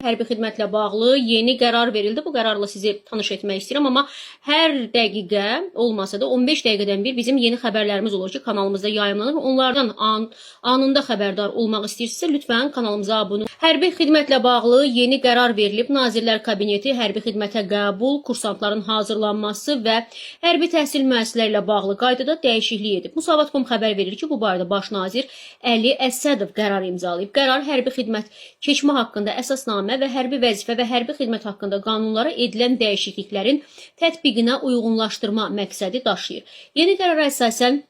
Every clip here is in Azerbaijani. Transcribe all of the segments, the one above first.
Hərbi xidmətlə bağlı yeni qərar verildi. Bu qərarla sizi tanış etmək istəyirəm, amma hər dəqiqə olmasa da 15 dəqiqədən bir bizim yeni xəbərlərimiz olur ki, kanalımızda yayımlanır. Onlardan anında xəbərdar olmaq istəyirsinizsə, lütfən kanalımıza abunə olun. Hərbi xidmətlə bağlı yeni qərar verilib. Nazirlər Kabineti hərbi xidmətə qəbul, kursantların hazırlanması və hərbi təhsil müəssisələri ilə bağlı qaydada dəyişiklik edib. Musavat.com xəbər verir ki, bu barədə Baş nazir Əli Əsədov qərar imzalayıb. Qərar hərbi xidmət keçmə haqqında əsasnamə və hərbi vəzifə və hərbi xidmət haqqında qanunlara edilən dəyişikliklərin tətbiqinə uyğunlaşdırma məqsədi daşıyır. Yeni qərara əsasən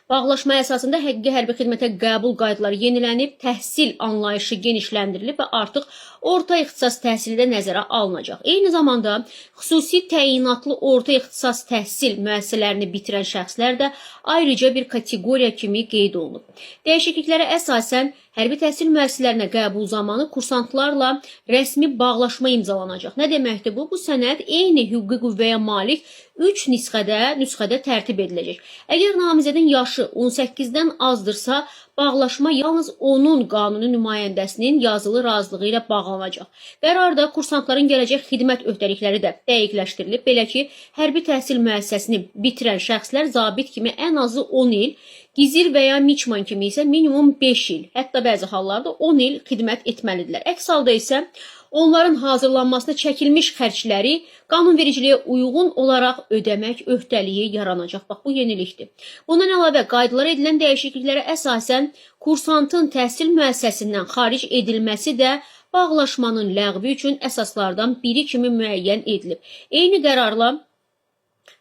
bağlaşma əsasında həqiqi hərbi xidmətə qəbul qaydaları yenilənib, təhsil anlayışı genişləndirilib və artıq orta ixtisas təhsili də nəzərə alınacaq. Eyni zamanda xüsusi təyinatlı orta ixtisas təhsil müəssisələrini bitirən şəxslər də ayrıca bir kateqoriya kimi qeyd olunub. Dəyişikliklərə əsasən hərbi təhsil müəssisələrinə qəbul zamanı kursantlarla rəsmi bağlaşma imzalanacaq. Nə deməkdir bu? Bu sənəd eyni hüquqi qüvvəyə malik 3 nüsxədə tərtib ediləcək. Əgər namizədin yaşı 18-dən azdırsa, bağlaşma yalnız onun qanuni nümayəndəsinin yazılı razılığı ilə bağlanacaq. Qərarda kursantların gələcək xidmət öhdəlikləri də dəqiqləşdirilib. Belə ki, hərbi təhsil müəssisəsini bitirən şəxslər zabit kimi ən azı 10 il, gizir və ya miçman kimi isə minimum 5 il, hətta bəzi hallarda 10 il xidmət etməlidirlər. Əks halda isə onların hazırlanmasına çəkilmiş xərcləri qanunvericiliyə uyğun olaraq ödəmək öhdəliyi yaranacaq. Bax, bu yenilikdir. Bundan əlavə qaydalara edilən dəyişikliklərə əsasən kursantın təhsil müəssisəsindən xaric edilməsi də bağlaşmanın ləğvi üçün əsaslardan biri kimi müəyyən edilib. Eyni qərarla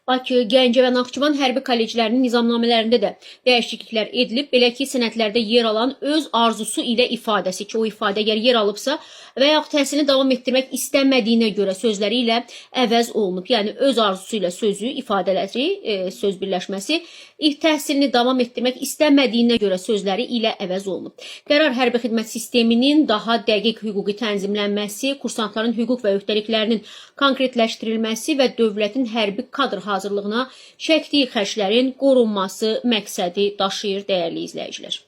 Bakı, Gəncə və Naxçıvan hərbi kolleclərinin nizamnamələrində də dəyişikliklər edilib. Belə ki, sənədlərdə yer alan öz arzusu ilə ifadəsi ki, o ifadə əgər yer alıbsa və yaxud təhsilini davam etdirmək istəmədiyinə görə sözləri ilə əvəz olunub. Yəni, öz arzusu ilə sözü, ifadələri, söz birləşməsi, təhsilini davam etdirmək istəmədiyinə görə sözləri ilə əvəz olunub. Qərar hərbi xidmət sisteminin daha dəqiq hüquqi tənzimlənməsi, kursantların hüquq və öhdəliklərinin konkretləşdirilməsi və dövlətin hərbi kadr hazırlığına çəkdiyi xərclərin qorunması məqsədi daşıyır, dəyərli izləyicilər.